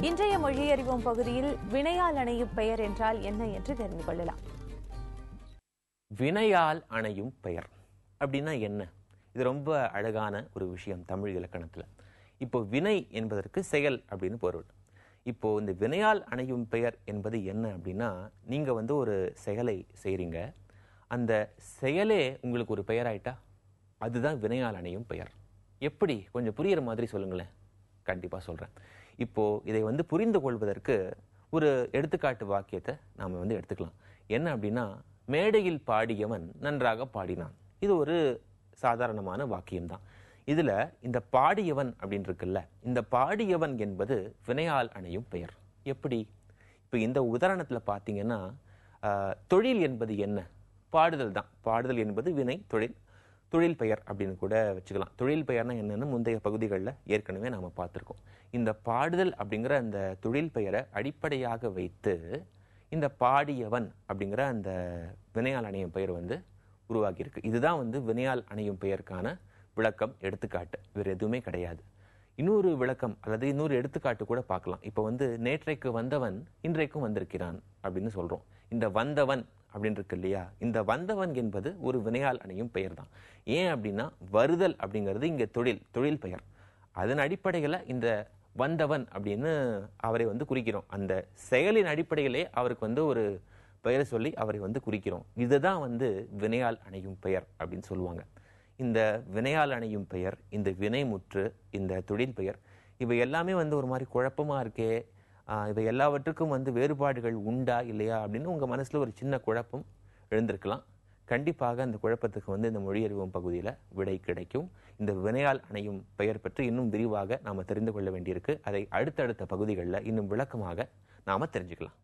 இன்றைய மொழியறிவோம் பகுதியில் வினையால் அணையும் பெயர் என்றால் என்ன என்று தெரிந்து கொள்ளலாம். வினையால் அணையும் பெயர் அப்படின்னா என்ன? இது ரொம்ப அழகான ஒரு விஷயம் தமிழ் இலக்கணத்துல. இப்போ வினை என்பதற்கு செயல் அப்படின்னு பொருள். இப்போ இந்த வினையால் அணையும் பெயர் என்பது என்ன அப்படின்னா, நீங்க ஒரு செயலை செய்றீங்க, அந்த செயலே உங்களுக்கு ஒரு பெயராயிட்டா அதுதான் வினையால் அணையும் பெயர். எப்படி? கொஞ்சம் புரியுற மாதிரி சொல்லுங்களேன். கண்டிப்பா சொல்றேன். இப்போ இதை புரிந்து கொள்வதற்கு ஒரு எடுத்துக்காட்டு வாக்கியத்தை நாம எடுத்துக்கலாம். என்ன அப்படின்னா, மேடையில் பாடியவன் நன்றாக பாடினான். இது ஒரு சாதாரணமான வாக்கியம்தான். இதுல இந்த பாடியவன் அப்படின்னு இருக்குல்ல, இந்த பாடியவன் என்பது வினையால் அணையும் பெயர். எப்படி? இப்ப இந்த உதாரணத்துல பாத்தீங்கன்னா, தொழில் என்பது என்ன? பாடுதல் தான். பாடுதல் என்பது வினை, தொழில் பெயர் அப்படின்னு கூட வச்சுக்கலாம். தொழில் பெயர்னா என்னன்னு முந்தைய பகுதிகளில் ஏற்கனவே நாம பார்த்திருக்கோம். இந்த பாடுதல் அப்படிங்கிற அந்த தொழில் பெயரை அடிப்படையாக வைத்து இந்த பாடியவன் அப்படிங்கிற அந்த வினையால் அணையும் பெயர் உருவாகி இருக்கு. இதுதான் வினையால் அணையும் பெயருக்கான விளக்கம், எடுத்துக்காட்டு. வேறு எதுவுமே கிடையாது. இன்னொரு விளக்கம் அல்லது இன்னொரு எடுத்துக்காட்டு கூட பார்க்கலாம். இப்போ நேற்றைக்கு வந்தவன் இன்றைக்கும் வந்திருக்கிறான் அப்படின்னு சொல்றோம். இந்த வந்தவன் அப்படின்னு இருக்கு இல்லையா, இந்த வந்தவன் என்பது ஒரு வினையால் அணையும் பெயர் தான். ஏன் அப்படின்னா, வருதல் அப்படிங்கிறது இங்க தொழில் பெயர். அதன் அடிப்படையில் இந்த வந்தவன் அப்படின்னு அவரை குறிக்கிறோம். அந்த செயலின் அடிப்படையிலே அவருக்கு ஒரு பெயரை சொல்லி அவரை குறிக்கிறோம். இதுதான் வினையால் அணையும் பெயர் அப்படின்னு சொல்லுவாங்க. இந்த வினையால் அணையும் பெயர், இந்த வினைமுற்று, இந்த தொழில் பெயர், இவை எல்லாமே ஒரு மாதிரி குழப்பமா இருக்கே, இவை எல்லாவற்றுக்கும் வேறுபாடுகள் உண்டா இல்லையா அப்படின்னு உங்க மனசுல ஒரு சின்ன குழப்பம் எழுந்திருக்கலாம். கண்டிப்பாக அந்த குழப்பத்துக்கு இந்த மொழியறிவோம் பகுதியில விடை கிடைக்கும். இந்த வினையால் அணையும் பெயர் பற்றி இன்னும் விரிவாக நாம தெரிந்து கொள்ள வேண்டியிருக்கு. அதை அடுத்தடுத்த பகுதிகளில் இன்னும் விளக்கமாக நாம தெரிஞ்சுக்கலாம்.